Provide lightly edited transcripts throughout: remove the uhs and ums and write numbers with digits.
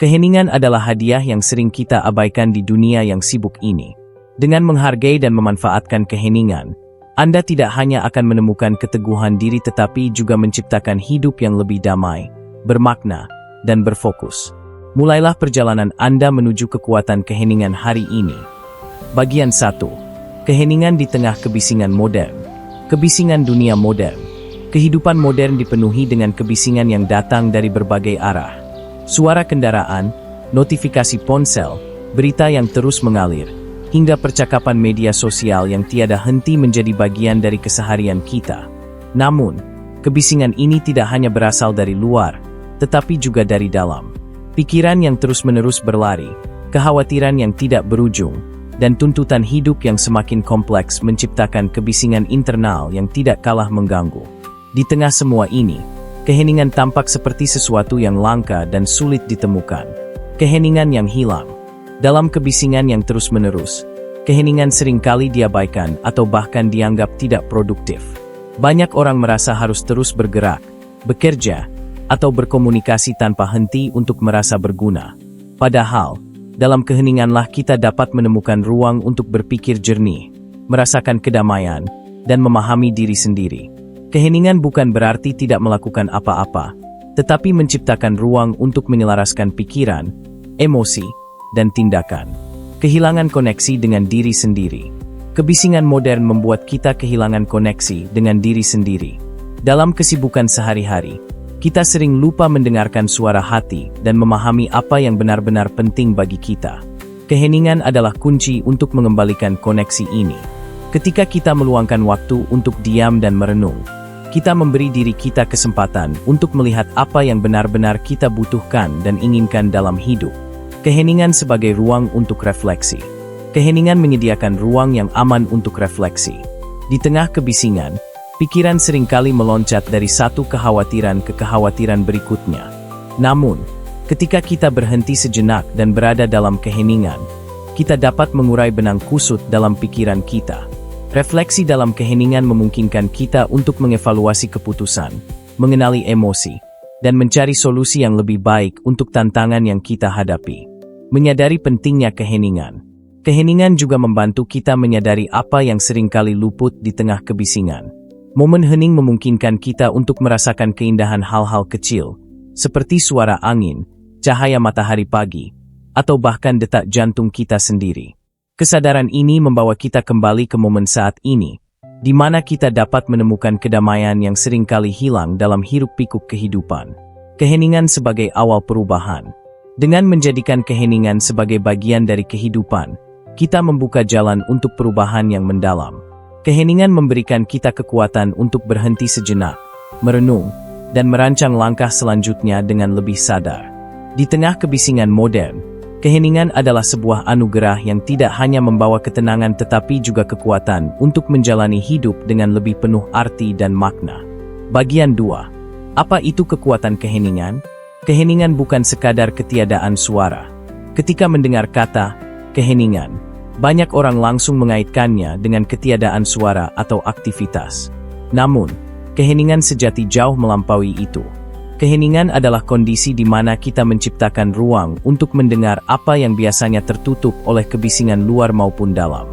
Keheningan adalah hadiah yang sering kita abaikan di dunia yang sibuk ini. Dengan menghargai dan memanfaatkan keheningan, Anda tidak hanya akan menemukan keteguhan diri tetapi juga menciptakan hidup yang lebih damai, bermakna, dan berfokus. Mulailah perjalanan Anda menuju kekuatan keheningan hari ini. Bagian 1. Keheningan di tengah kebisingan modern. Kebisingan dunia modern. Kehidupan modern dipenuhi dengan kebisingan yang datang dari berbagai arah. Suara kendaraan, notifikasi ponsel, berita yang terus mengalir, hingga percakapan media sosial yang tiada henti menjadi bagian dari keseharian kita. Namun, kebisingan ini tidak hanya berasal dari luar, tetapi juga dari dalam. Pikiran yang terus-menerus berlari, kekhawatiran yang tidak berujung, dan tuntutan hidup yang semakin kompleks menciptakan kebisingan internal yang tidak kalah mengganggu. Di tengah semua ini, keheningan tampak seperti sesuatu yang langka dan sulit ditemukan. Keheningan yang hilang. Dalam kebisingan yang terus-menerus, keheningan seringkali diabaikan atau bahkan dianggap tidak produktif. Banyak orang merasa harus terus bergerak, bekerja, atau berkomunikasi tanpa henti untuk merasa berguna. Padahal, dalam keheninganlah kita dapat menemukan ruang untuk berpikir jernih, merasakan kedamaian, dan memahami diri sendiri. Keheningan bukan berarti tidak melakukan apa-apa, tetapi menciptakan ruang untuk menyelaraskan pikiran, emosi, dan tindakan. Kehilangan koneksi dengan diri sendiri. Kebisingan modern membuat kita kehilangan koneksi dengan diri sendiri. Dalam kesibukan sehari-hari, kita sering lupa mendengarkan suara hati dan memahami apa yang benar-benar penting bagi kita. Keheningan adalah kunci untuk mengembalikan koneksi ini. Ketika kita meluangkan waktu untuk diam dan merenung, kita memberi diri kita kesempatan untuk melihat apa yang benar-benar kita butuhkan dan inginkan dalam hidup. Keheningan sebagai ruang untuk refleksi. Keheningan menyediakan ruang yang aman untuk refleksi. Di tengah kebisingan, pikiran seringkali meloncat dari satu kekhawatiran ke kekhawatiran berikutnya. Namun, ketika kita berhenti sejenak dan berada dalam keheningan, kita dapat mengurai benang kusut dalam pikiran kita. Refleksi dalam keheningan memungkinkan kita untuk mengevaluasi keputusan, mengenali emosi, dan mencari solusi yang lebih baik untuk tantangan yang kita hadapi. Menyadari pentingnya keheningan. Keheningan juga membantu kita menyadari apa yang seringkali luput di tengah kebisingan. Momen hening memungkinkan kita untuk merasakan keindahan hal-hal kecil, seperti suara angin, cahaya matahari pagi, atau bahkan detak jantung kita sendiri. Kesadaran ini membawa kita kembali ke momen saat ini, di mana kita dapat menemukan kedamaian yang seringkali hilang dalam hiruk-pikuk kehidupan. Keheningan sebagai awal perubahan. Dengan menjadikan keheningan sebagai bagian dari kehidupan, kita membuka jalan untuk perubahan yang mendalam. Keheningan memberikan kita kekuatan untuk berhenti sejenak, merenung, dan merancang langkah selanjutnya dengan lebih sadar. Di tengah kebisingan modern, keheningan adalah sebuah anugerah yang tidak hanya membawa ketenangan tetapi juga kekuatan untuk menjalani hidup dengan lebih penuh arti dan makna. Bagian 2. Apa itu kekuatan keheningan? Keheningan bukan sekadar ketiadaan suara. Ketika mendengar kata keheningan, banyak orang langsung mengaitkannya dengan ketiadaan suara atau aktivitas. Namun, keheningan sejati jauh melampaui itu. Keheningan adalah kondisi di mana kita menciptakan ruang untuk mendengar apa yang biasanya tertutup oleh kebisingan luar maupun dalam.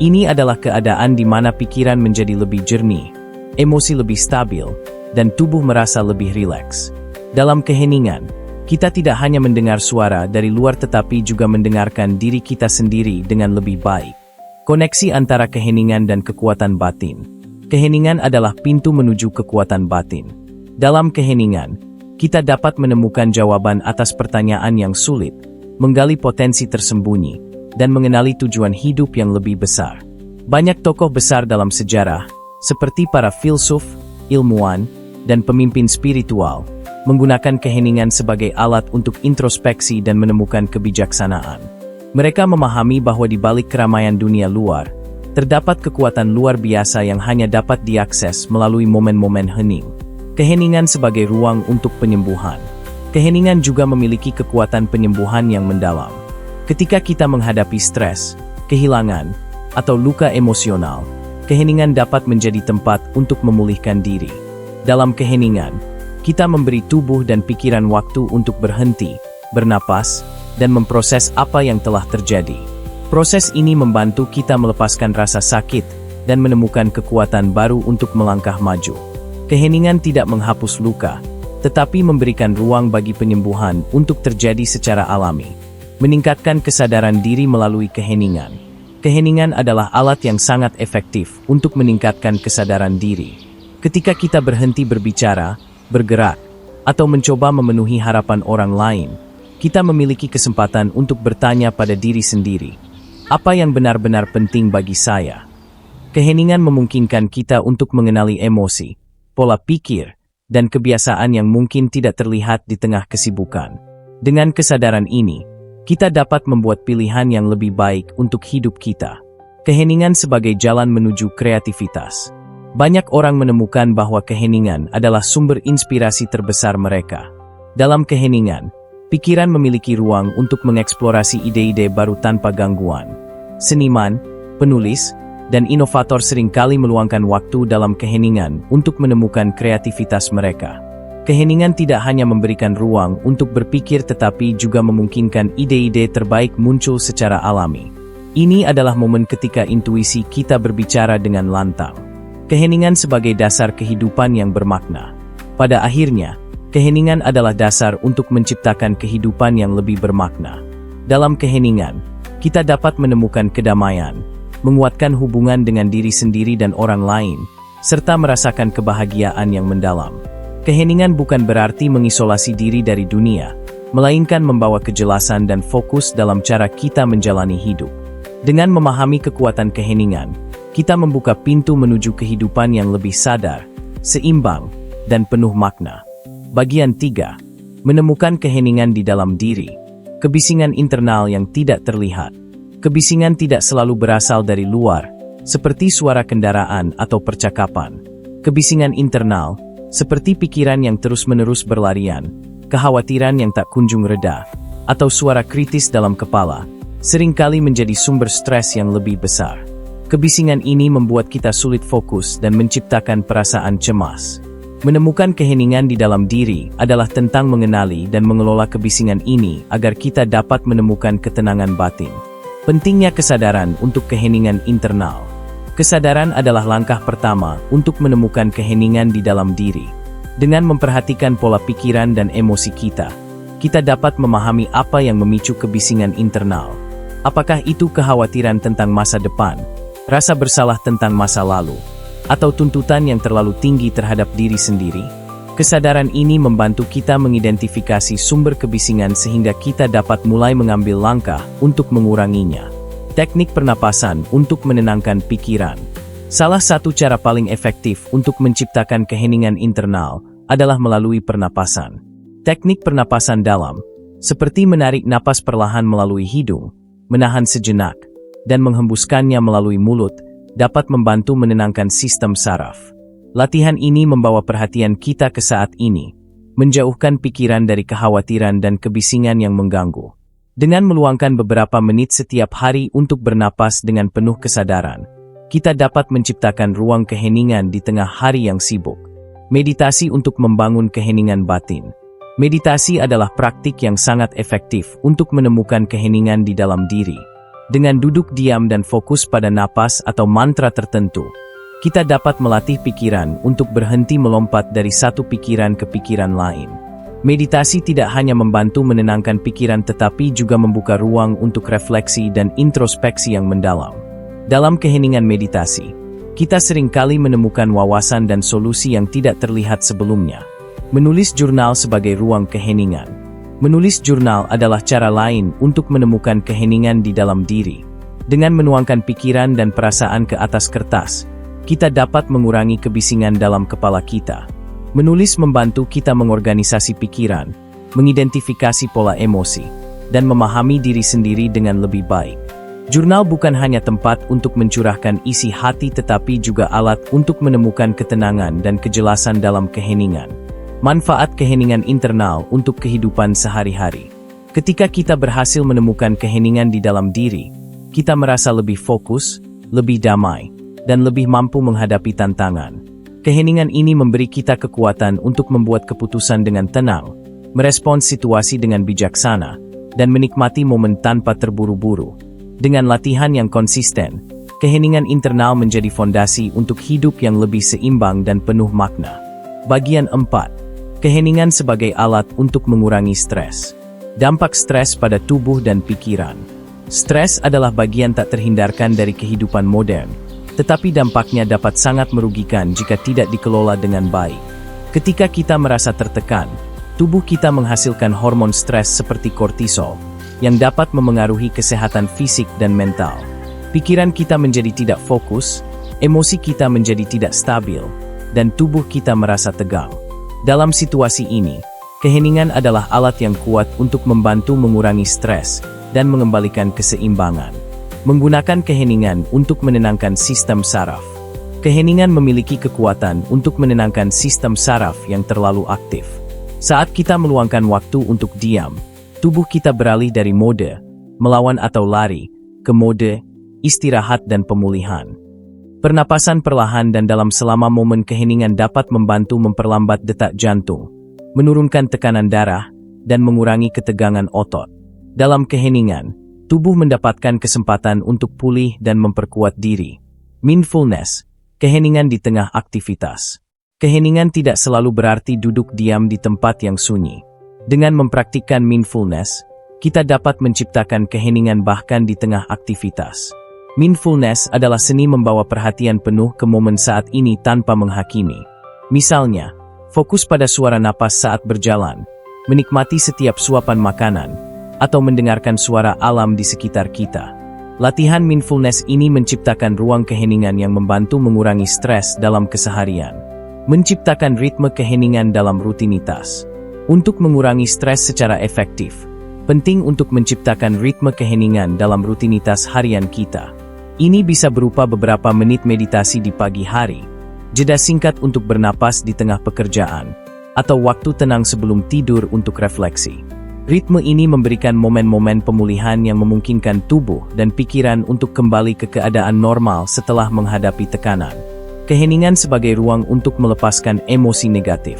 Ini adalah keadaan di mana pikiran menjadi lebih jernih, emosi lebih stabil, dan tubuh merasa lebih rileks. Dalam keheningan, kita tidak hanya mendengar suara dari luar tetapi juga mendengarkan diri kita sendiri dengan lebih baik. Koneksi antara keheningan dan kekuatan batin. Keheningan adalah pintu menuju kekuatan batin. Dalam keheningan, kita dapat menemukan jawaban atas pertanyaan yang sulit, menggali potensi tersembunyi, dan mengenali tujuan hidup yang lebih besar. Banyak tokoh besar dalam sejarah, seperti para filsuf, ilmuwan, dan pemimpin spiritual, menggunakan keheningan sebagai alat untuk introspeksi dan menemukan kebijaksanaan. Mereka memahami bahwa di balik keramaian dunia luar, terdapat kekuatan luar biasa yang hanya dapat diakses melalui momen-momen hening. Keheningan sebagai ruang untuk penyembuhan. Keheningan juga memiliki kekuatan penyembuhan yang mendalam. Ketika kita menghadapi stres, kehilangan, atau luka emosional, keheningan dapat menjadi tempat untuk memulihkan diri. Dalam keheningan, kita memberi tubuh dan pikiran waktu untuk berhenti, bernapas, dan memproses apa yang telah terjadi. Proses ini membantu kita melepaskan rasa sakit dan menemukan kekuatan baru untuk melangkah maju. Keheningan tidak menghapus luka, tetapi memberikan ruang bagi penyembuhan untuk terjadi secara alami. Meningkatkan kesadaran diri melalui keheningan. Keheningan adalah alat yang sangat efektif untuk meningkatkan kesadaran diri. Ketika kita berhenti berbicara, bergerak, atau mencoba memenuhi harapan orang lain, kita memiliki kesempatan untuk bertanya pada diri sendiri, apa yang benar-benar penting bagi saya? Keheningan memungkinkan kita untuk mengenali emosi, pola pikir, dan kebiasaan yang mungkin tidak terlihat di tengah kesibukan. Dengan kesadaran ini, kita dapat membuat pilihan yang lebih baik untuk hidup kita. Keheningan sebagai jalan menuju kreativitas. Banyak orang menemukan bahwa keheningan adalah sumber inspirasi terbesar mereka. Dalam keheningan, pikiran memiliki ruang untuk mengeksplorasi ide-ide baru tanpa gangguan. Seniman, penulis, dan inovator seringkali meluangkan waktu dalam keheningan untuk menemukan kreativitas mereka. Keheningan tidak hanya memberikan ruang untuk berpikir tetapi juga memungkinkan ide-ide terbaik muncul secara alami. Ini adalah momen ketika intuisi kita berbicara dengan lantang. Keheningan sebagai dasar kehidupan yang bermakna. Pada akhirnya, keheningan adalah dasar untuk menciptakan kehidupan yang lebih bermakna. Dalam keheningan, kita dapat menemukan kedamaian, menguatkan hubungan dengan diri sendiri dan orang lain, serta merasakan kebahagiaan yang mendalam. Keheningan bukan berarti mengisolasi diri dari dunia, melainkan membawa kejelasan dan fokus dalam cara kita menjalani hidup. Dengan memahami kekuatan keheningan, kita membuka pintu menuju kehidupan yang lebih sadar, seimbang, dan penuh makna. Bagian 3. Menemukan keheningan di dalam diri. Kebisingan internal yang tidak terlihat. Kebisingan tidak selalu berasal dari luar, seperti suara kendaraan atau percakapan. Kebisingan internal, seperti pikiran yang terus-menerus berlarian, kekhawatiran yang tak kunjung reda, atau suara kritis dalam kepala, seringkali menjadi sumber stres yang lebih besar. Kebisingan ini membuat kita sulit fokus dan menciptakan perasaan cemas. Menemukan keheningan di dalam diri adalah tentang mengenali dan mengelola kebisingan ini agar kita dapat menemukan ketenangan batin. Pentingnya kesadaran untuk keheningan internal. Kesadaran adalah langkah pertama untuk menemukan keheningan di dalam diri. Dengan memperhatikan pola pikiran dan emosi kita, kita dapat memahami apa yang memicu kebisingan internal. Apakah itu kekhawatiran tentang masa depan, rasa bersalah tentang masa lalu, atau tuntutan yang terlalu tinggi terhadap diri sendiri? Kesadaran ini membantu kita mengidentifikasi sumber kebisingan sehingga kita dapat mulai mengambil langkah untuk menguranginya. Teknik pernapasan untuk menenangkan pikiran. Salah satu cara paling efektif untuk menciptakan keheningan internal adalah melalui pernapasan. Teknik pernapasan dalam, seperti menarik napas perlahan melalui hidung, menahan sejenak, dan menghembuskannya melalui mulut, dapat membantu menenangkan sistem saraf. Latihan ini membawa perhatian kita ke saat ini, menjauhkan pikiran dari kekhawatiran dan kebisingan yang mengganggu. Dengan meluangkan beberapa menit setiap hari untuk bernapas dengan penuh kesadaran, kita dapat menciptakan ruang keheningan di tengah hari yang sibuk. Meditasi untuk membangun keheningan batin. Meditasi adalah praktik yang sangat efektif untuk menemukan keheningan di dalam diri. Dengan duduk diam dan fokus pada napas atau mantra tertentu, kita dapat melatih pikiran untuk berhenti melompat dari satu pikiran ke pikiran lain. Meditasi tidak hanya membantu menenangkan pikiran tetapi juga membuka ruang untuk refleksi dan introspeksi yang mendalam. Dalam keheningan meditasi, kita seringkali menemukan wawasan dan solusi yang tidak terlihat sebelumnya. Menulis jurnal sebagai ruang keheningan. Menulis jurnal adalah cara lain untuk menemukan keheningan di dalam diri. Dengan menuangkan pikiran dan perasaan ke atas kertas, kita dapat mengurangi kebisingan dalam kepala kita. Menulis membantu kita mengorganisasi pikiran, mengidentifikasi pola emosi, dan memahami diri sendiri dengan lebih baik. Jurnal bukan hanya tempat untuk mencurahkan isi hati tetapi juga alat untuk menemukan ketenangan dan kejelasan dalam keheningan. Manfaat keheningan internal untuk kehidupan sehari-hari. Ketika kita berhasil menemukan keheningan di dalam diri, kita merasa lebih fokus, lebih damai, dan lebih mampu menghadapi tantangan. Keheningan ini memberi kita kekuatan untuk membuat keputusan dengan tenang, merespons situasi dengan bijaksana, dan menikmati momen tanpa terburu-buru. Dengan latihan yang konsisten, keheningan internal menjadi fondasi untuk hidup yang lebih seimbang dan penuh makna. Bagian 4. Keheningan sebagai alat untuk mengurangi stres. Dampak stres pada tubuh dan pikiran. Stres adalah bagian tak terhindarkan dari kehidupan modern, tetapi dampaknya dapat sangat merugikan jika tidak dikelola dengan baik. Ketika kita merasa tertekan, tubuh kita menghasilkan hormon stres seperti kortisol, yang dapat memengaruhi kesehatan fisik dan mental. Pikiran kita menjadi tidak fokus, emosi kita menjadi tidak stabil, dan tubuh kita merasa tegang. Dalam situasi ini, keheningan adalah alat yang kuat untuk membantu mengurangi stres dan mengembalikan keseimbangan. Menggunakan keheningan untuk menenangkan sistem saraf. Keheningan memiliki kekuatan untuk menenangkan sistem saraf yang terlalu aktif. Saat kita meluangkan waktu untuk diam, tubuh kita beralih dari mode melawan atau lari ke mode istirahat dan pemulihan. Pernapasan perlahan dan dalam selama momen keheningan dapat membantu memperlambat detak jantung, menurunkan tekanan darah, dan mengurangi ketegangan otot. Dalam keheningan, tubuh mendapatkan kesempatan untuk pulih dan memperkuat diri. Mindfulness, keheningan di tengah aktivitas. Keheningan tidak selalu berarti duduk diam di tempat yang sunyi. Dengan mempraktikkan mindfulness, kita dapat menciptakan keheningan bahkan di tengah aktivitas. Mindfulness adalah seni membawa perhatian penuh ke momen saat ini tanpa menghakimi. Misalnya, fokus pada suara napas saat berjalan, menikmati setiap suapan makanan, atau mendengarkan suara alam di sekitar kita. Latihan mindfulness ini menciptakan ruang keheningan yang membantu mengurangi stres dalam keseharian. Menciptakan ritme keheningan dalam rutinitas. Untuk mengurangi stres secara efektif, penting untuk menciptakan ritme keheningan dalam rutinitas harian kita. Ini bisa berupa beberapa menit meditasi di pagi hari, jeda singkat untuk bernapas di tengah pekerjaan, atau waktu tenang sebelum tidur untuk refleksi. Ritme ini memberikan momen-momen pemulihan yang memungkinkan tubuh dan pikiran untuk kembali ke keadaan normal setelah menghadapi tekanan. Keheningan sebagai ruang untuk melepaskan emosi negatif.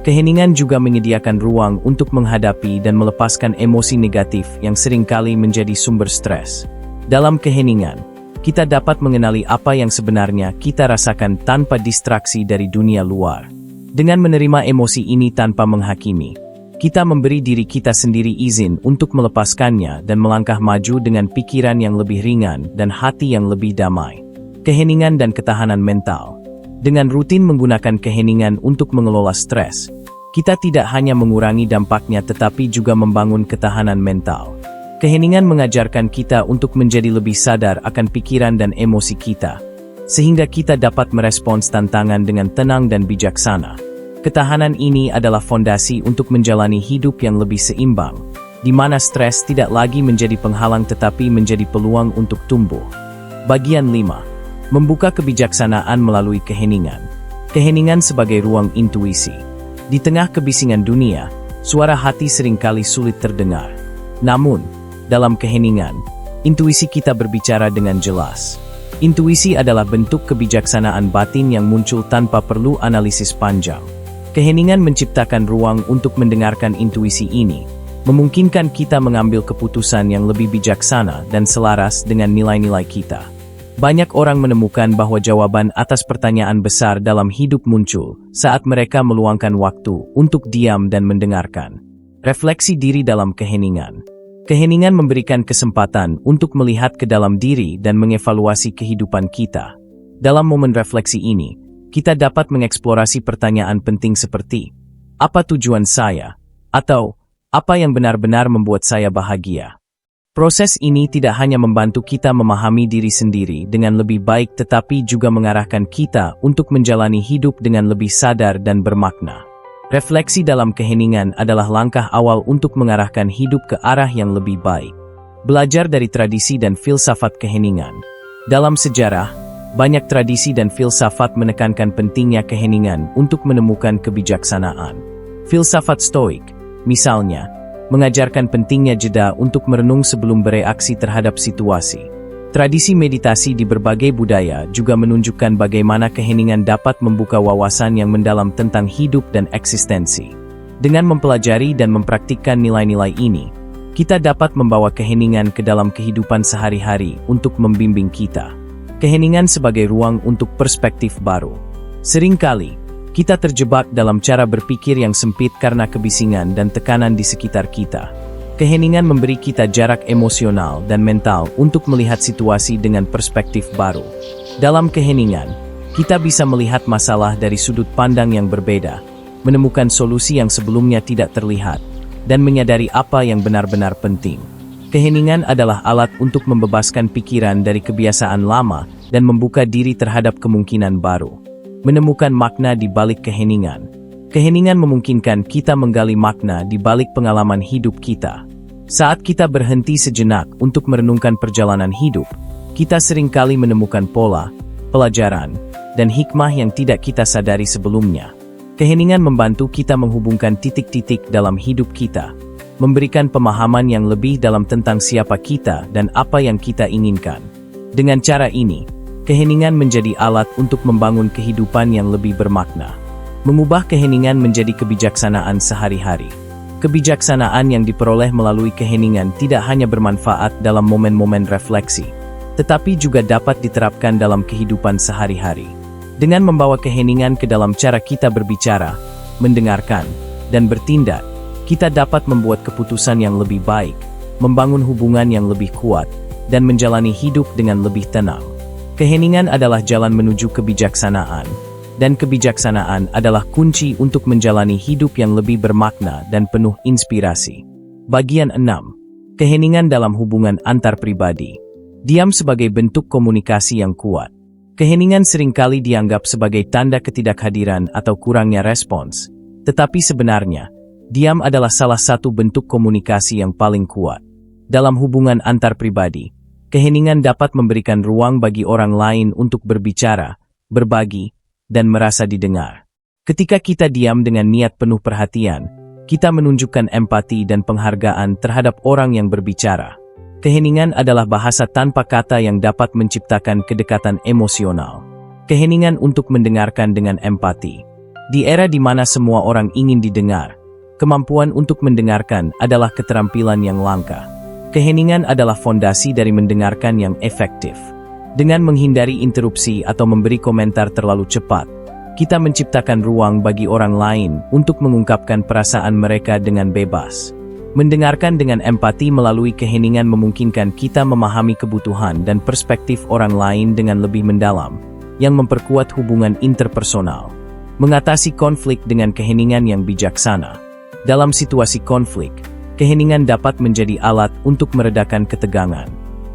Keheningan juga menyediakan ruang untuk menghadapi dan melepaskan emosi negatif yang seringkali menjadi sumber stres. Dalam keheningan, kita dapat mengenali apa yang sebenarnya kita rasakan tanpa distraksi dari dunia luar. Dengan menerima emosi ini tanpa menghakimi, kita memberi diri kita sendiri izin untuk melepaskannya dan melangkah maju dengan pikiran yang lebih ringan dan hati yang lebih damai. Keheningan dan ketahanan mental. Dengan rutin menggunakan keheningan untuk mengelola stres, kita tidak hanya mengurangi dampaknya tetapi juga membangun ketahanan mental. Keheningan mengajarkan kita untuk menjadi lebih sadar akan pikiran dan emosi kita, sehingga kita dapat merespons tantangan dengan tenang dan bijaksana. Ketahanan ini adalah fondasi untuk menjalani hidup yang lebih seimbang, di mana stres tidak lagi menjadi penghalang tetapi menjadi peluang untuk tumbuh. Bagian 5. Membuka kebijaksanaan melalui keheningan. Keheningan sebagai ruang intuisi. Di tengah kebisingan dunia, suara hati seringkali sulit terdengar. Namun, dalam keheningan, intuisi kita berbicara dengan jelas. Intuisi adalah bentuk kebijaksanaan batin yang muncul tanpa perlu analisis panjang. Keheningan menciptakan ruang untuk mendengarkan intuisi ini, memungkinkan kita mengambil keputusan yang lebih bijaksana dan selaras dengan nilai-nilai kita. Banyak orang menemukan bahwa jawaban atas pertanyaan besar dalam hidup muncul saat mereka meluangkan waktu untuk diam dan mendengarkan. Refleksi diri dalam keheningan. Keheningan memberikan kesempatan untuk melihat ke dalam diri dan mengevaluasi kehidupan kita. Dalam momen refleksi ini, kita dapat mengeksplorasi pertanyaan penting seperti, apa tujuan saya? Atau, apa yang benar-benar membuat saya bahagia? Proses ini tidak hanya membantu kita memahami diri sendiri dengan lebih baik tetapi juga mengarahkan kita untuk menjalani hidup dengan lebih sadar dan bermakna. Refleksi dalam keheningan adalah langkah awal untuk mengarahkan hidup ke arah yang lebih baik. Belajar dari tradisi dan filsafat keheningan. Dalam sejarah, banyak tradisi dan filsafat menekankan pentingnya keheningan untuk menemukan kebijaksanaan. Filsafat Stoik, misalnya, mengajarkan pentingnya jeda untuk merenung sebelum bereaksi terhadap situasi. Tradisi meditasi di berbagai budaya juga menunjukkan bagaimana keheningan dapat membuka wawasan yang mendalam tentang hidup dan eksistensi. Dengan mempelajari dan mempraktikkan nilai-nilai ini, kita dapat membawa keheningan ke dalam kehidupan sehari-hari untuk membimbing kita. Keheningan sebagai ruang untuk perspektif baru. Seringkali, kita terjebak dalam cara berpikir yang sempit karena kebisingan dan tekanan di sekitar kita. Keheningan memberi kita jarak emosional dan mental untuk melihat situasi dengan perspektif baru. Dalam keheningan, kita bisa melihat masalah dari sudut pandang yang berbeda, menemukan solusi yang sebelumnya tidak terlihat, dan menyadari apa yang benar-benar penting. Keheningan adalah alat untuk membebaskan pikiran dari kebiasaan lama dan membuka diri terhadap kemungkinan baru. Menemukan makna di balik keheningan. Keheningan memungkinkan kita menggali makna di balik pengalaman hidup kita. Saat kita berhenti sejenak untuk merenungkan perjalanan hidup, kita seringkali menemukan pola, pelajaran, dan hikmah yang tidak kita sadari sebelumnya. Keheningan membantu kita menghubungkan titik-titik dalam hidup kita, memberikan pemahaman yang lebih dalam tentang siapa kita dan apa yang kita inginkan. Dengan cara ini, keheningan menjadi alat untuk membangun kehidupan yang lebih bermakna. Mengubah keheningan menjadi kebijaksanaan sehari-hari. Kebijaksanaan yang diperoleh melalui keheningan tidak hanya bermanfaat dalam momen-momen refleksi, tetapi juga dapat diterapkan dalam kehidupan sehari-hari. Dengan membawa keheningan ke dalam cara kita berbicara, mendengarkan, dan bertindak, kita dapat membuat keputusan yang lebih baik, membangun hubungan yang lebih kuat, dan menjalani hidup dengan lebih tenang. Keheningan adalah jalan menuju kebijaksanaan, dan kebijaksanaan adalah kunci untuk menjalani hidup yang lebih bermakna dan penuh inspirasi. Bagian 6. Keheningan dalam hubungan antar pribadi. Diam sebagai bentuk komunikasi yang kuat. Keheningan seringkali dianggap sebagai tanda ketidakhadiran atau kurangnya respons, tetapi sebenarnya, diam adalah salah satu bentuk komunikasi yang paling kuat. Dalam hubungan antar pribadi, keheningan dapat memberikan ruang bagi orang lain untuk berbicara, berbagi, dan merasa didengar. Ketika kita diam dengan niat penuh perhatian, kita menunjukkan empati dan penghargaan terhadap orang yang berbicara. Keheningan adalah bahasa tanpa kata yang dapat menciptakan kedekatan emosional. Keheningan untuk mendengarkan dengan empati. Di era di mana semua orang ingin didengar, kemampuan untuk mendengarkan adalah keterampilan yang langka. Keheningan adalah fondasi dari mendengarkan yang efektif. Dengan menghindari interupsi atau memberi komentar terlalu cepat, kita menciptakan ruang bagi orang lain untuk mengungkapkan perasaan mereka dengan bebas. Mendengarkan dengan empati melalui keheningan memungkinkan kita memahami kebutuhan dan perspektif orang lain dengan lebih mendalam, yang memperkuat hubungan interpersonal. Mengatasi konflik dengan keheningan yang bijaksana. Dalam situasi konflik, keheningan dapat menjadi alat untuk meredakan ketegangan.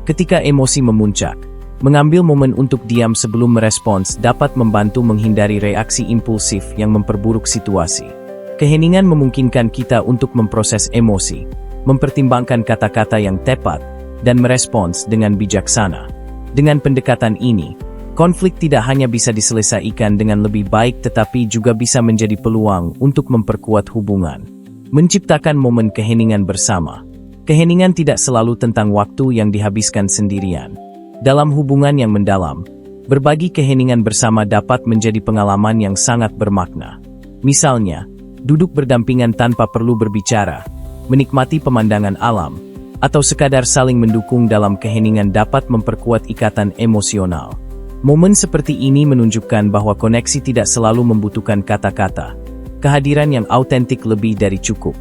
Ketika emosi memuncak, mengambil momen untuk diam sebelum merespons dapat membantu menghindari reaksi impulsif yang memperburuk situasi. Keheningan memungkinkan kita untuk memproses emosi, mempertimbangkan kata-kata yang tepat, dan merespons dengan bijaksana. Dengan pendekatan ini, konflik tidak hanya bisa diselesaikan dengan lebih baik tetapi juga bisa menjadi peluang untuk memperkuat hubungan. Menciptakan momen keheningan bersama. Keheningan tidak selalu tentang waktu yang dihabiskan sendirian. Dalam hubungan yang mendalam, berbagi keheningan bersama dapat menjadi pengalaman yang sangat bermakna. Misalnya, duduk berdampingan tanpa perlu berbicara, menikmati pemandangan alam, atau sekadar saling mendukung dalam keheningan dapat memperkuat ikatan emosional. Momen seperti ini menunjukkan bahwa koneksi tidak selalu membutuhkan kata-kata. Kehadiran yang autentik lebih dari cukup.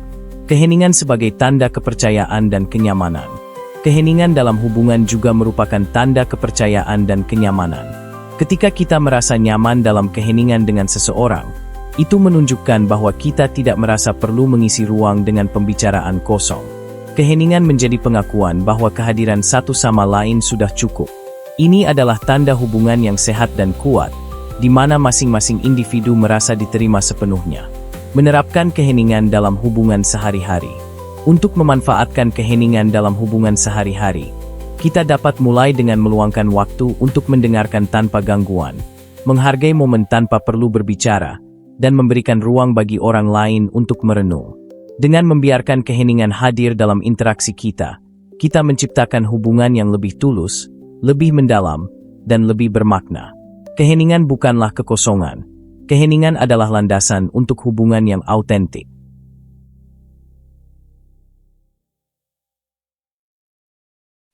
Keheningan sebagai tanda kepercayaan dan kenyamanan. Keheningan dalam hubungan juga merupakan tanda kepercayaan dan kenyamanan. Ketika kita merasa nyaman dalam keheningan dengan seseorang, itu menunjukkan bahwa kita tidak merasa perlu mengisi ruang dengan pembicaraan kosong. Keheningan menjadi pengakuan bahwa kehadiran satu sama lain sudah cukup. Ini adalah tanda hubungan yang sehat dan kuat, di mana masing-masing individu merasa diterima sepenuhnya. Menerapkan keheningan dalam hubungan sehari-hari. Untuk memanfaatkan keheningan dalam hubungan sehari-hari, kita dapat mulai dengan meluangkan waktu untuk mendengarkan tanpa gangguan, menghargai momen tanpa perlu berbicara, dan memberikan ruang bagi orang lain untuk merenung. Dengan membiarkan keheningan hadir dalam interaksi kita, kita menciptakan hubungan yang lebih tulus, lebih mendalam, dan lebih bermakna. Keheningan bukanlah kekosongan. Keheningan adalah landasan untuk hubungan yang autentik.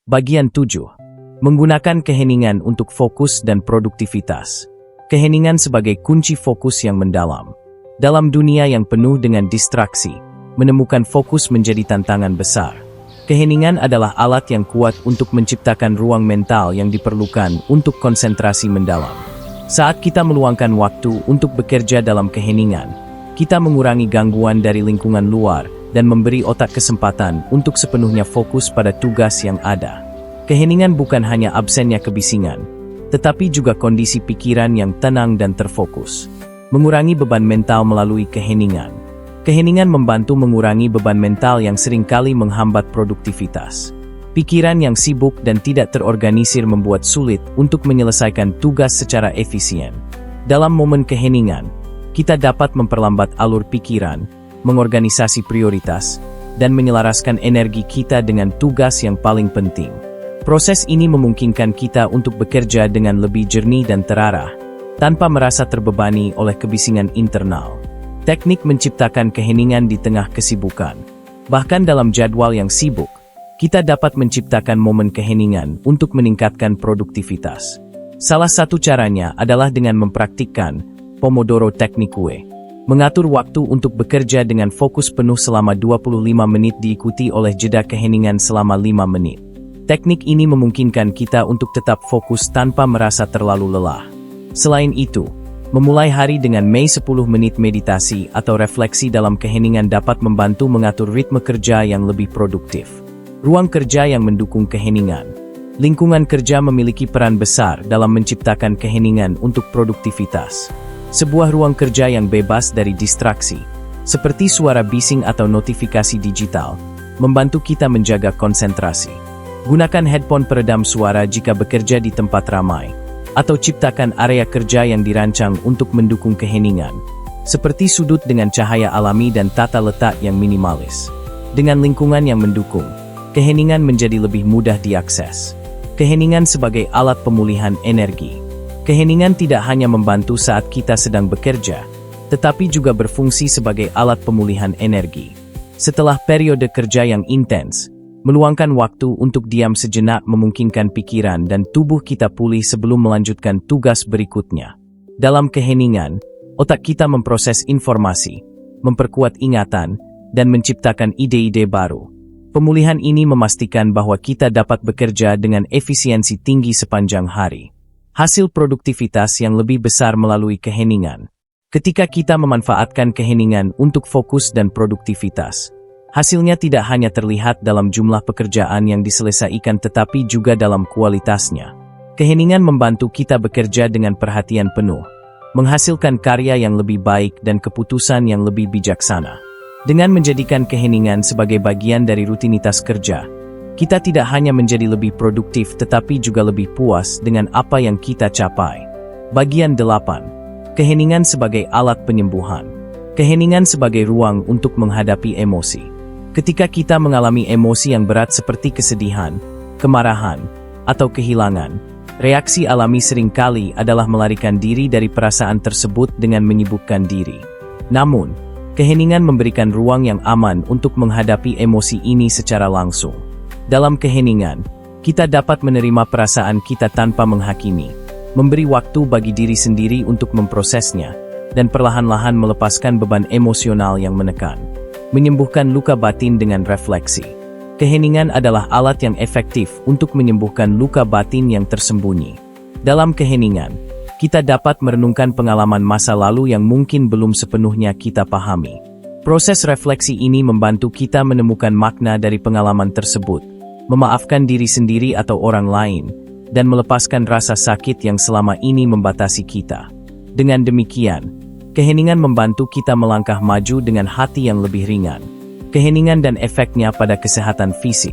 Bagian 7. Menggunakan keheningan untuk fokus dan produktivitas. Keheningan sebagai kunci fokus yang mendalam. Dalam dunia yang penuh dengan distraksi, menemukan fokus menjadi tantangan besar. Keheningan adalah alat yang kuat untuk menciptakan ruang mental yang diperlukan untuk konsentrasi mendalam. Saat kita meluangkan waktu untuk bekerja dalam keheningan, kita mengurangi gangguan dari lingkungan luar dan memberi otak kesempatan untuk sepenuhnya fokus pada tugas yang ada. Keheningan bukan hanya absennya kebisingan, tetapi juga kondisi pikiran yang tenang dan terfokus. Mengurangi beban mental melalui keheningan. Keheningan membantu mengurangi beban mental yang seringkali menghambat produktivitas. Pikiran yang sibuk dan tidak terorganisir membuat sulit untuk menyelesaikan tugas secara efisien. Dalam momen keheningan, kita dapat memperlambat alur pikiran, mengorganisasi prioritas, dan menyelaraskan energi kita dengan tugas yang paling penting. Proses ini memungkinkan kita untuk bekerja dengan lebih jernih dan terarah, tanpa merasa terbebani oleh kebisingan internal. Teknik menciptakan keheningan di tengah kesibukan. Bahkan dalam jadwal yang sibuk, kita dapat menciptakan momen keheningan untuk meningkatkan produktivitas. Salah satu caranya adalah dengan mempraktikkan Pomodoro Technique. Mengatur waktu untuk bekerja dengan fokus penuh selama 25 menit diikuti oleh jeda keheningan selama 5 menit. Teknik ini memungkinkan kita untuk tetap fokus tanpa merasa terlalu lelah. Selain itu, memulai hari dengan 10 menit meditasi atau refleksi dalam keheningan dapat membantu mengatur ritme kerja yang lebih produktif. Ruang kerja yang mendukung keheningan. Lingkungan kerja memiliki peran besar dalam menciptakan keheningan untuk produktivitas. Sebuah ruang kerja yang bebas dari distraksi, seperti suara bising atau notifikasi digital, membantu kita menjaga konsentrasi. Gunakan headphone peredam suara jika bekerja di tempat ramai, atau ciptakan area kerja yang dirancang untuk mendukung keheningan, seperti sudut dengan cahaya alami dan tata letak yang minimalis. Dengan lingkungan yang mendukung, keheningan menjadi lebih mudah diakses. Keheningan sebagai alat pemulihan energi. Keheningan tidak hanya membantu saat kita sedang bekerja, tetapi juga berfungsi sebagai alat pemulihan energi. Setelah periode kerja yang intens, meluangkan waktu untuk diam sejenak memungkinkan pikiran dan tubuh kita pulih sebelum melanjutkan tugas berikutnya. Dalam keheningan, otak kita memproses informasi, memperkuat ingatan, dan menciptakan ide-ide baru. Pemulihan ini memastikan bahwa kita dapat bekerja dengan efisiensi tinggi sepanjang hari. Hasil produktivitas yang lebih besar melalui keheningan. Ketika kita memanfaatkan keheningan untuk fokus dan produktivitas, hasilnya tidak hanya terlihat dalam jumlah pekerjaan yang diselesaikan tetapi juga dalam kualitasnya. Keheningan membantu kita bekerja dengan perhatian penuh, menghasilkan karya yang lebih baik dan keputusan yang lebih bijaksana. Dengan menjadikan keheningan sebagai bagian dari rutinitas kerja, kita tidak hanya menjadi lebih produktif tetapi juga lebih puas dengan apa yang kita capai. Bagian 8. Keheningan sebagai alat penyembuhan. Keheningan sebagai ruang untuk menghadapi emosi. Ketika kita mengalami emosi yang berat seperti kesedihan, kemarahan, atau kehilangan, reaksi alami seringkali adalah melarikan diri dari perasaan tersebut dengan menyibukkan diri. Namun, keheningan memberikan ruang yang aman untuk menghadapi emosi ini secara langsung. Dalam keheningan, kita dapat menerima perasaan kita tanpa menghakimi, memberi waktu bagi diri sendiri untuk memprosesnya, dan perlahan-lahan melepaskan beban emosional yang menekan. Menyembuhkan luka batin dengan refleksi. Keheningan adalah alat yang efektif untuk menyembuhkan luka batin yang tersembunyi. Dalam keheningan, kita dapat merenungkan pengalaman masa lalu yang mungkin belum sepenuhnya kita pahami. Proses refleksi ini membantu kita menemukan makna dari pengalaman tersebut, memaafkan diri sendiri atau orang lain, dan melepaskan rasa sakit yang selama ini membatasi kita. Dengan demikian, keheningan membantu kita melangkah maju dengan hati yang lebih ringan. Keheningan dan efeknya pada kesehatan fisik.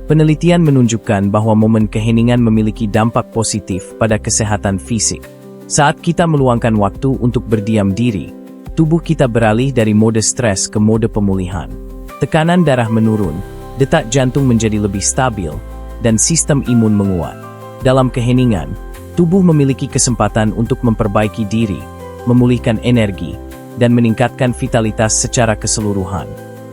Penelitian menunjukkan bahwa momen keheningan memiliki dampak positif pada kesehatan fisik. Saat kita meluangkan waktu untuk berdiam diri, tubuh kita beralih dari mode stres ke mode pemulihan. Tekanan darah menurun, detak jantung menjadi lebih stabil, dan sistem imun menguat. Dalam keheningan, tubuh memiliki kesempatan untuk memperbaiki diri, memulihkan energi, dan meningkatkan vitalitas secara keseluruhan.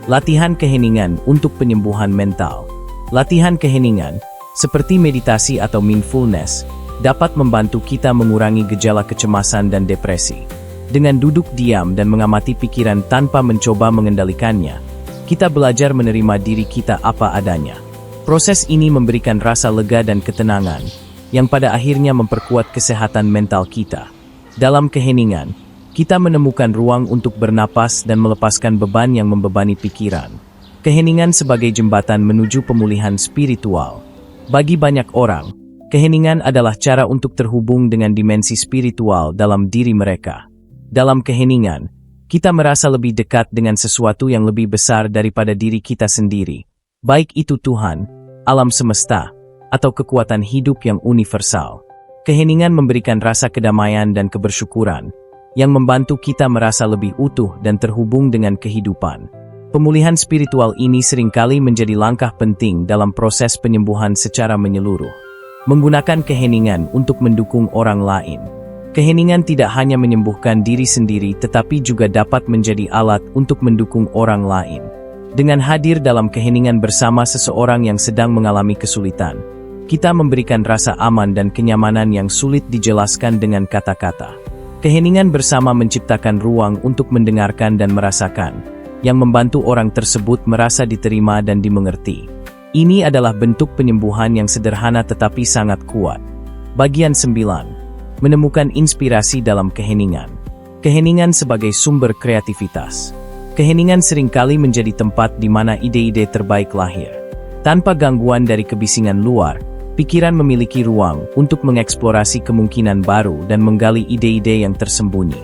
Latihan keheningan untuk penyembuhan mental. Latihan keheningan, seperti meditasi atau mindfulness, dapat membantu kita mengurangi gejala kecemasan dan depresi. Dengan duduk diam dan mengamati pikiran tanpa mencoba mengendalikannya, kita belajar menerima diri kita apa adanya. Proses ini memberikan rasa lega dan ketenangan, yang pada akhirnya memperkuat kesehatan mental kita. Dalam keheningan, kita menemukan ruang untuk bernapas dan melepaskan beban yang membebani pikiran. Keheningan sebagai jembatan menuju pemulihan spiritual. Bagi banyak orang, keheningan adalah cara untuk terhubung dengan dimensi spiritual dalam diri mereka. Dalam keheningan, kita merasa lebih dekat dengan sesuatu yang lebih besar daripada diri kita sendiri, baik itu Tuhan, alam semesta, atau kekuatan hidup yang universal. Keheningan memberikan rasa kedamaian dan kebersyukuran, yang membantu kita merasa lebih utuh dan terhubung dengan kehidupan. Pemulihan spiritual ini seringkali menjadi langkah penting dalam proses penyembuhan secara menyeluruh. Menggunakan keheningan untuk mendukung orang lain. Keheningan tidak hanya menyembuhkan diri sendiri tetapi juga dapat menjadi alat untuk mendukung orang lain. Dengan hadir dalam keheningan bersama seseorang yang sedang mengalami kesulitan, kita memberikan rasa aman dan kenyamanan yang sulit dijelaskan dengan kata-kata. Keheningan bersama menciptakan ruang untuk mendengarkan dan merasakan, yang membantu orang tersebut merasa diterima dan dimengerti. Ini adalah bentuk penyembuhan yang sederhana tetapi sangat kuat. Bagian 9. Menemukan inspirasi dalam keheningan. Keheningan sebagai sumber kreativitas. Keheningan seringkali menjadi tempat di mana ide-ide terbaik lahir. Tanpa gangguan dari kebisingan luar, pikiran memiliki ruang untuk mengeksplorasi kemungkinan baru dan menggali ide-ide yang tersembunyi.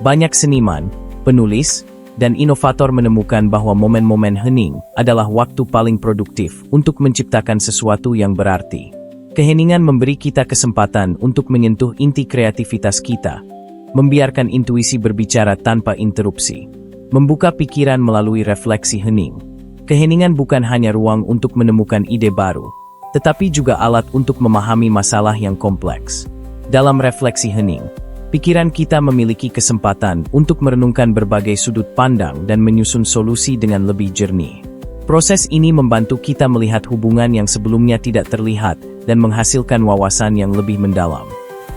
Banyak seniman, penulis, dan inovator menemukan bahwa momen-momen hening adalah waktu paling produktif untuk menciptakan sesuatu yang berarti. Keheningan memberi kita kesempatan untuk menyentuh inti kreativitas kita, membiarkan intuisi berbicara tanpa interupsi, membuka pikiran melalui refleksi hening. Keheningan bukan hanya ruang untuk menemukan ide baru, tetapi juga alat untuk memahami masalah yang kompleks. Dalam refleksi hening, pikiran kita memiliki kesempatan untuk merenungkan berbagai sudut pandang dan menyusun solusi dengan lebih jernih. Proses ini membantu kita melihat hubungan yang sebelumnya tidak terlihat dan menghasilkan wawasan yang lebih mendalam.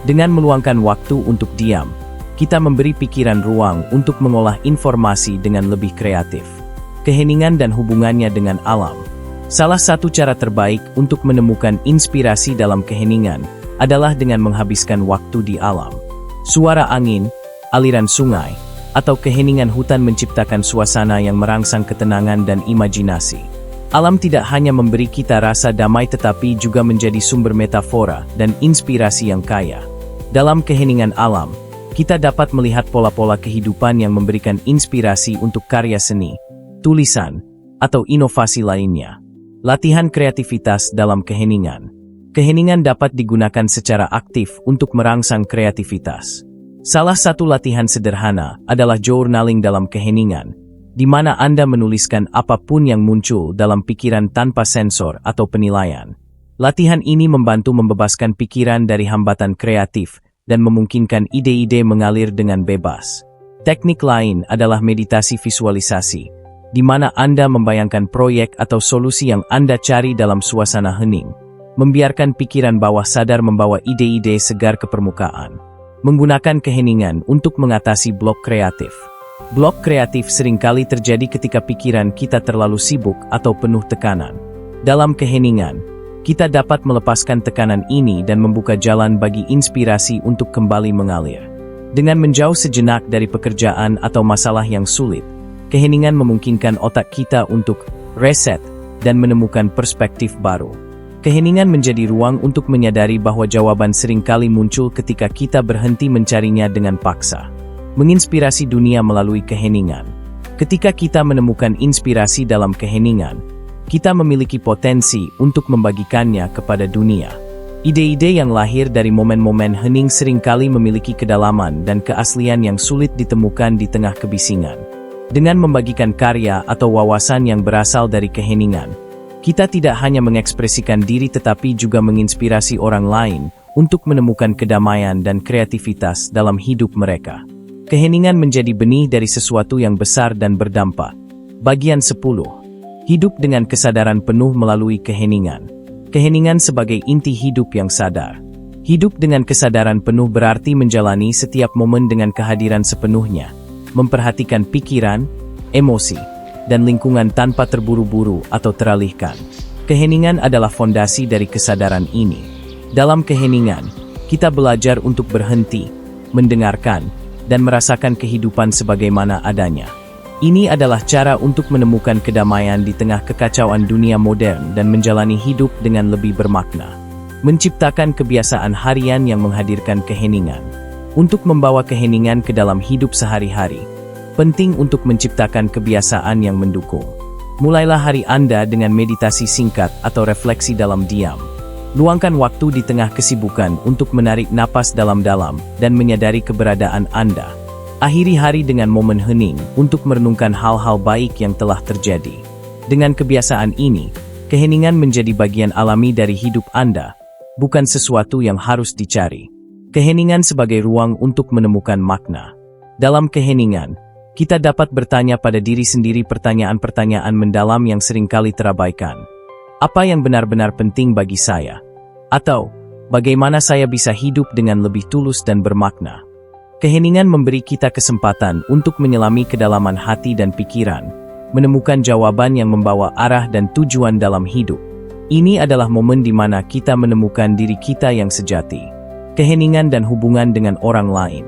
Dengan meluangkan waktu untuk diam, kita memberi pikiran ruang untuk mengolah informasi dengan lebih kreatif. Keheningan dan hubungannya dengan alam. Salah satu cara terbaik untuk menemukan inspirasi dalam keheningan adalah dengan menghabiskan waktu di alam. Suara angin, aliran sungai, atau keheningan hutan menciptakan suasana yang merangsang ketenangan dan imajinasi. Alam tidak hanya memberi kita rasa damai tetapi juga menjadi sumber metafora dan inspirasi yang kaya. Dalam keheningan alam, kita dapat melihat pola-pola kehidupan yang memberikan inspirasi untuk karya seni, tulisan, atau inovasi lainnya. Latihan kreativitas dalam keheningan. Keheningan dapat digunakan secara aktif untuk merangsang kreativitas. Salah satu latihan sederhana adalah journaling dalam keheningan, di mana Anda menuliskan apapun yang muncul dalam pikiran tanpa sensor atau penilaian. Latihan ini membantu membebaskan pikiran dari hambatan kreatif dan memungkinkan ide-ide mengalir dengan bebas. Teknik lain adalah meditasi visualisasi, di mana Anda membayangkan proyek atau solusi yang Anda cari dalam suasana hening, membiarkan pikiran bawah sadar membawa ide-ide segar ke permukaan. Menggunakan keheningan untuk mengatasi blok kreatif. Blok kreatif seringkali terjadi ketika pikiran kita terlalu sibuk atau penuh tekanan. Dalam keheningan, kita dapat melepaskan tekanan ini dan membuka jalan bagi inspirasi untuk kembali mengalir. Dengan menjauh sejenak dari pekerjaan atau masalah yang sulit, keheningan memungkinkan otak kita untuk reset dan menemukan perspektif baru. Keheningan menjadi ruang untuk menyadari bahwa jawaban seringkali muncul ketika kita berhenti mencarinya dengan paksa. Menginspirasi dunia melalui keheningan. Ketika kita menemukan inspirasi dalam keheningan, kita memiliki potensi untuk membagikannya kepada dunia. Ide-ide yang lahir dari momen-momen hening seringkali memiliki kedalaman dan keaslian yang sulit ditemukan di tengah kebisingan. Dengan membagikan karya atau wawasan yang berasal dari keheningan, kita tidak hanya mengekspresikan diri tetapi juga menginspirasi orang lain untuk menemukan kedamaian dan kreativitas dalam hidup mereka. Keheningan menjadi benih dari sesuatu yang besar dan berdampak. Bagian 10. Hidup dengan kesadaran penuh melalui keheningan. Keheningan sebagai inti hidup yang sadar. Hidup dengan kesadaran penuh berarti menjalani setiap momen dengan kehadiran sepenuhnya, memperhatikan pikiran, emosi, dan lingkungan tanpa terburu-buru atau teralihkan. Keheningan adalah fondasi dari kesadaran ini. Dalam keheningan, kita belajar untuk berhenti, mendengarkan, dan merasakan kehidupan sebagaimana adanya. Ini adalah cara untuk menemukan kedamaian di tengah kekacauan dunia modern dan menjalani hidup dengan lebih bermakna. Menciptakan kebiasaan harian yang menghadirkan keheningan. Untuk membawa keheningan ke dalam hidup sehari-hari, penting untuk menciptakan kebiasaan yang mendukung. Mulailah hari Anda dengan meditasi singkat atau refleksi dalam diam. Luangkan waktu di tengah kesibukan untuk menarik napas dalam-dalam dan menyadari keberadaan Anda. Akhiri hari dengan momen hening untuk merenungkan hal-hal baik yang telah terjadi. Dengan kebiasaan ini, keheningan menjadi bagian alami dari hidup Anda, bukan sesuatu yang harus dicari. Keheningan sebagai ruang untuk menemukan makna. Dalam keheningan, kita dapat bertanya pada diri sendiri pertanyaan-pertanyaan mendalam yang seringkali terabaikan. Apa yang benar-benar penting bagi saya? Atau, bagaimana saya bisa hidup dengan lebih tulus dan bermakna? Keheningan memberi kita kesempatan untuk menyelami kedalaman hati dan pikiran, menemukan jawaban yang membawa arah dan tujuan dalam hidup. Ini adalah momen di mana kita menemukan diri kita yang sejati. Keheningan dan hubungan dengan orang lain.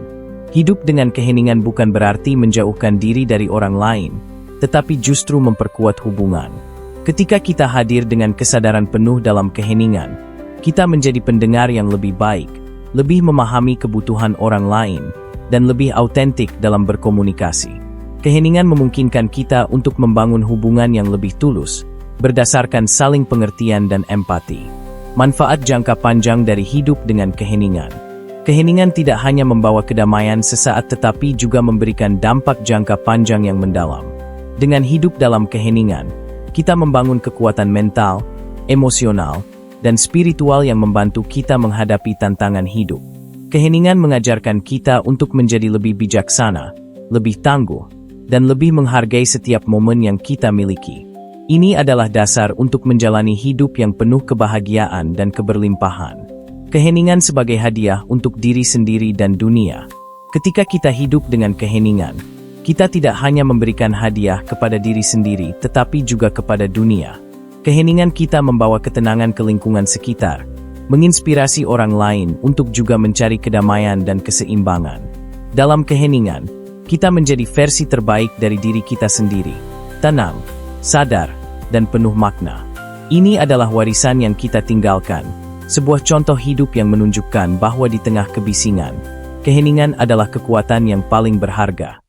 Hidup dengan keheningan bukan berarti menjauhkan diri dari orang lain, tetapi justru memperkuat hubungan. Ketika kita hadir dengan kesadaran penuh dalam keheningan, kita menjadi pendengar yang lebih baik, lebih memahami kebutuhan orang lain, dan lebih autentik dalam berkomunikasi. Keheningan memungkinkan kita untuk membangun hubungan yang lebih tulus, berdasarkan saling pengertian dan empati. Manfaat jangka panjang dari hidup dengan keheningan. Keheningan tidak hanya membawa kedamaian sesaat tetapi juga memberikan dampak jangka panjang yang mendalam. Dengan hidup dalam keheningan, kita membangun kekuatan mental, emosional, dan spiritual yang membantu kita menghadapi tantangan hidup. Keheningan mengajarkan kita untuk menjadi lebih bijaksana, lebih tangguh, dan lebih menghargai setiap momen yang kita miliki. Ini adalah dasar untuk menjalani hidup yang penuh kebahagiaan dan keberlimpahan. Keheningan sebagai hadiah untuk diri sendiri dan dunia. Ketika kita hidup dengan keheningan, kita tidak hanya memberikan hadiah kepada diri sendiri tetapi juga kepada dunia. Keheningan kita membawa ketenangan ke lingkungan sekitar, menginspirasi orang lain untuk juga mencari kedamaian dan keseimbangan. Dalam keheningan, kita menjadi versi terbaik dari diri kita sendiri, tenang, sadar, dan penuh makna. Ini adalah warisan yang kita tinggalkan, sebuah contoh hidup yang menunjukkan bahwa di tengah kebisingan, keheningan adalah kekuatan yang paling berharga.